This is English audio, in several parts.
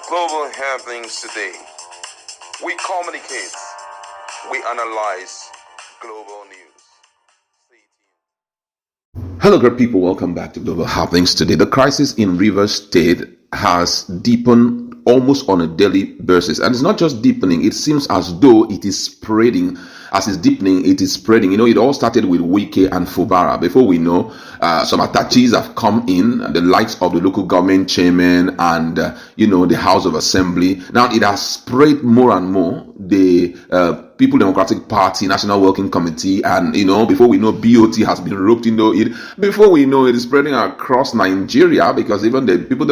Global happenings today. We communicate. We analyze global news. Stay tuned. Hello, great people. Welcome back to Global Happenings Today. The crisis in Rivers State has deepened almost on a daily basis. And it's not just deepening. It seems as though it is spreading. As it's deepening, it is spreading. It all started with Wike and Fubara. Before we know, some attaches have come in, the likes of the local government chairman and, the House of Assembly. Now it has spread more and more. The People Democratic Party, National Working Committee, and before we know, BOT has been roped into it. Before we know, it is spreading across Nigeria, because even the People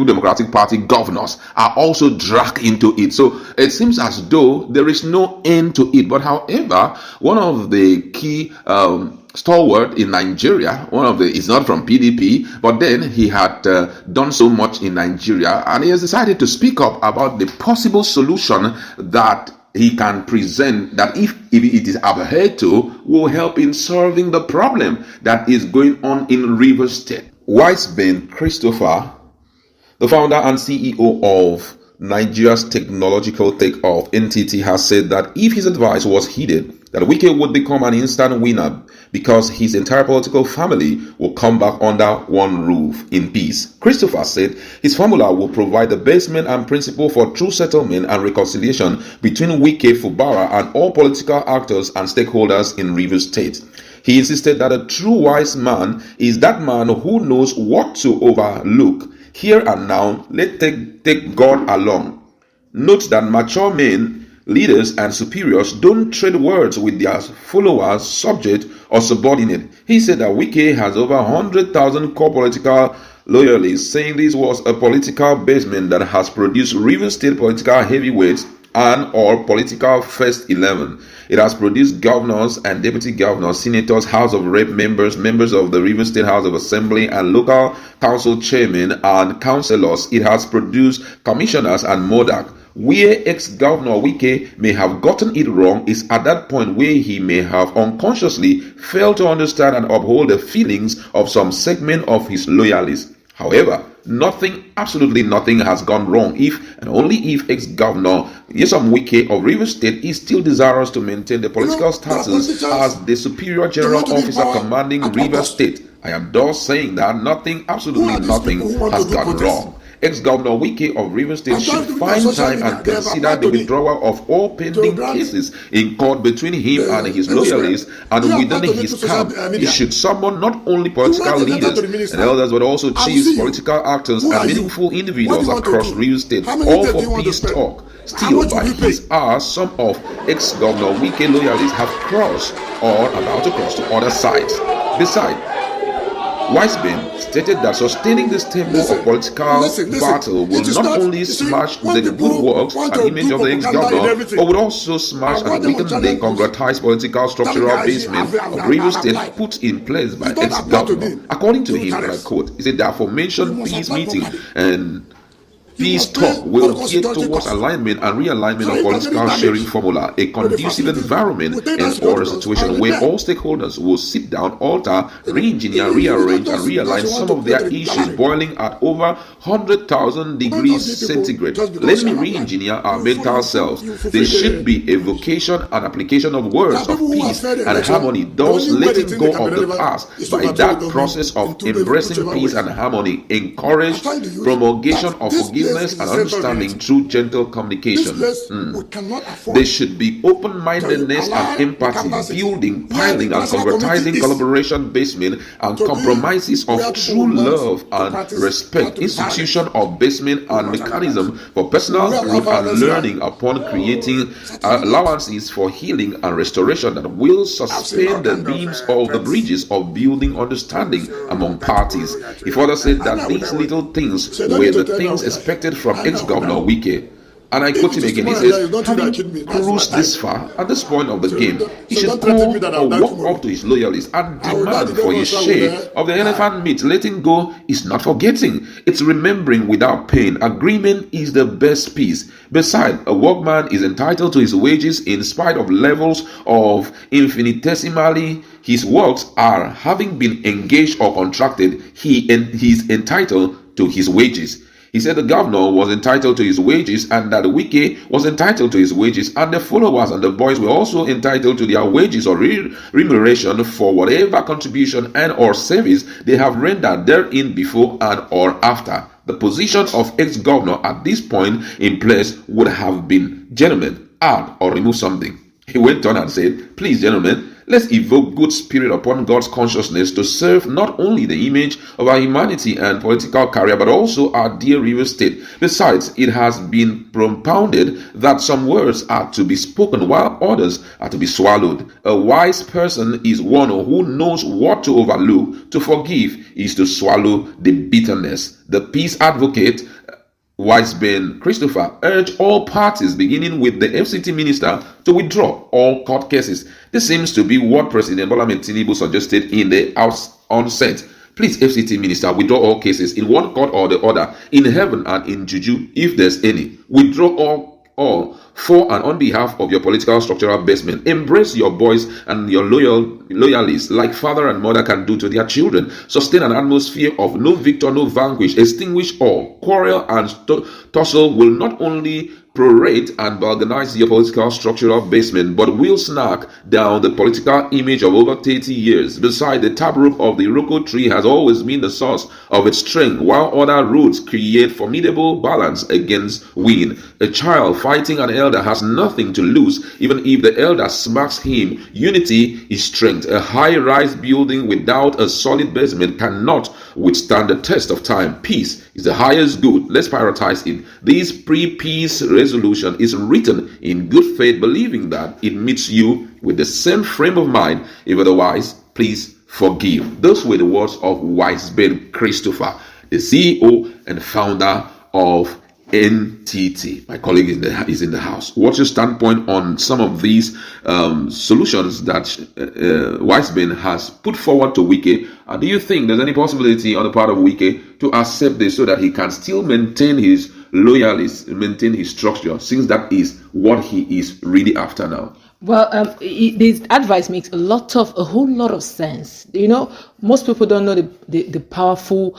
Democratic Party governors are also dragged into it. So it seems as though there is no end to it. But however, one of the key stalwart in Nigeria, is not from PDP, but then he had done so much in Nigeria, and he has decided to speak up about the possible solution that he can present, that if it is adhered to, will help in solving the problem that is going on in Rivers State. Wiseman Christopher, the founder and CEO of Nigeria's technological takeoff entity, has said that if his advice was heeded, that Wike would become an instant winner because his entire political family will come back under one roof in peace. Christopher said his formula will provide the basement and principle for true settlement and reconciliation between Wike, Fubara, and all political actors and stakeholders in Rivers State. He insisted that a true wise man is that man who knows what to overlook. Here and now, let's take God along. Note that mature men, leaders, and superiors don't trade words with their followers, subject or subordinate. He said that Wike has over 100,000 core political loyalists, saying this was a political basement that has produced Rivers State political heavyweights and or political first 11. It has produced governors and deputy governors, senators, House of Rep members of the Rivers State House of Assembly, and local council chairmen and councillors. It has produced commissioners and MODAC. Where ex-governor Wike may have gotten it wrong is at that point where he may have unconsciously failed to understand and uphold the feelings of some segment of his loyalists. However, absolutely nothing has gone wrong if and only if ex-governor Nyesom Wike of Rivers State is still desirous to maintain the political status as the superior general officer commanding Rivers State. I am thus saying that absolutely nothing has gone wrong. Ex-Governor Wike of Rivers State should find time and consider the withdrawal of all pending cases in court between him and his loyalists and within his camp. He should summon not only political leaders and elders, but also chiefs, political actors, and meaningful individuals across Rivers State, all for peace talk. Still, by his hour, some of ex-Governor Wike loyalists have crossed or are about to cross to other sides. Besides, Wiseman stated that sustaining this tempo of political battle will not only smash the good works and image of the ex-governor, but would also smash and weaken the congratized political structural basement of Rivers State put in place by ex-governor. According to him, and I quote, he said the aforementioned peace meeting and peace talk will gear towards alignment and realignment of political sharing formula, a conducive environment and or a situation where all stakeholders will sit down, alter, re-engineer, rearrange, and realign some of their issues boiling at over 100,000 degrees centigrade. Let me re-engineer our mental selves. There should be a vocation and application of words of peace and harmony, thus letting go of the past. By that process of embracing peace and harmony, encourage promulgation of forgiveness and understanding through gentle communication. There should be open-mindedness and empathy, building, piling, and concretizing collaboration basement and compromises of true love and respect, institution of basement and mechanism for personal growth and learning upon creating allowances for healing and restoration that will suspend the beams of the bridges of building understanding among parties. He further said that these little things were the things expected from ex-governor Wike. And I quote him again, he says, having cruised this far, at this point of the game, he should go or walk up to his loyalists and demand for his share of the elephant meat. Letting go is not forgetting, it's remembering without pain. Agreement is the best peace. Besides, a workman is entitled to his wages in spite of levels of infinitesimally his works are. Having been engaged or contracted, he is entitled to his wages. He said the governor was entitled to his wages and that Wike was entitled to his wages, and the followers and the boys were also entitled to their wages or remuneration for whatever contribution and or service they have rendered therein before and or after. The position of ex-governor at this point in place would have been, gentlemen, add or remove something. He went on and said, please, gentlemen, let's evoke good spirit upon God's consciousness to serve not only the image of our humanity and political career, but also our dear river state. Besides, it has been propounded that some words are to be spoken while others are to be swallowed. A wise person is one who knows what to overlook. To forgive is to swallow the bitterness. The peace advocate Wiseman Christopher urged all parties, beginning with the FCT minister, to withdraw all court cases. This seems to be what President Bola Tinubu suggested in the onset. Please, FCT minister, withdraw all cases in one court or the other, in heaven and in juju, if there's any. Withdraw all for and on behalf of your political structural basement. Embrace your boys and your loyalists like father and mother can do to their children. Sustain an atmosphere of no victor, no vanquish. Extinguish all. Quarrel and tussle will not only prorate and organize your political structural basement, but will snark down the political image of over 30 years. Besides, the taproot of the Iroko tree has always been the source of its strength, while other roots create formidable balance against wind. A child fighting an elder has nothing to lose, even if the elder smacks him. Unity is strength. A high-rise building without a solid basement cannot withstand the test of time. Peace is the highest good. Let's prioritize it. This pre-peace resolution is written in good faith, believing that it meets you with the same frame of mind. If otherwise, please forgive. Those were the words of Wiseman Christopher, the CEO and founder of NTT. My colleague is in the house. What's your standpoint on some of these solutions that Wiseman has put forward to Wike? Do you think there's any possibility on the part of Wike to accept this so that he can still maintain his loyalists, maintain his structure, since that is what he is really after now? Well, this advice makes a whole lot of sense. You know, most people don't know the powerful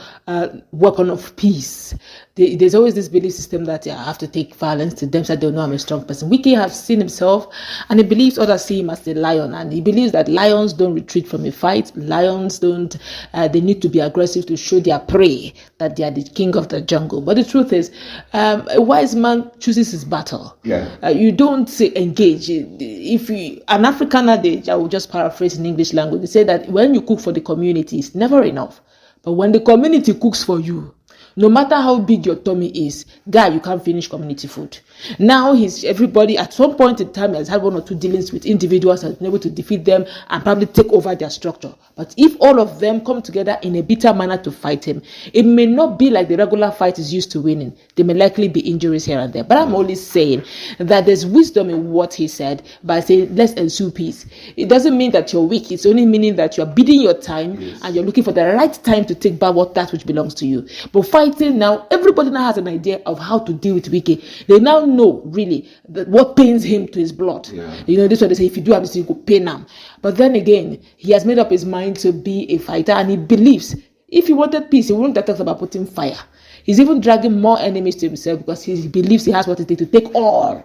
weapon of peace. There's always this belief system that I have to take violence to them so they'll know I'm a strong person. Wike has seen himself, and he believes others see him as the lion, and he believes that lions don't retreat from a fight. Lions don't, they need to be aggressive to show their prey that they are the king of the jungle. But the truth is, a wise man chooses his battle. You don't say engage. An African adage, I will just paraphrase in English language, they say that when you cook for the community, it's never enough. But when the community cooks for you, no matter how big your tummy is, guy, you can't finish community food. Now everybody at some point in time has had one or two dealings with individuals and been able to defeat them and probably take over their structure. But if all of them come together in a bitter manner to fight him, it may not be like the regular fight is used to winning. There may likely be injuries here and there. But I'm only saying that there's wisdom in what he said by saying, let's ensue peace. It doesn't mean that you're weak. It's only meaning that you're bidding your time and you're looking for the right time to take back that which belongs to you. But fighting now, everybody now has an idea of how to deal with Wike. They now know really what pains him to his blood. You know, this is what they say, if you do have this, you could pain him. But then again, he has made up his mind to be a fighter, and he believes if he wanted peace, he wouldn't have talked about putting fire. He's even dragging more enemies to himself because he believes he has what it takes to take on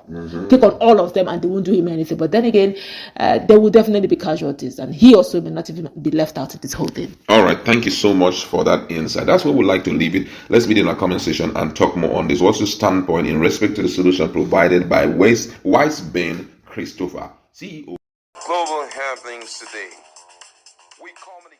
all of them, and they won't do him anything. But then again, there will definitely be casualties, and he also may not even be left out of this whole thing. All right, thank you so much for that insight. That's where we'd like to leave it. Let's meet in our comment section and talk more on this. What's your standpoint in respect to the solution provided by Wiseman Christopher, CEO? Global happenings today. We communicate.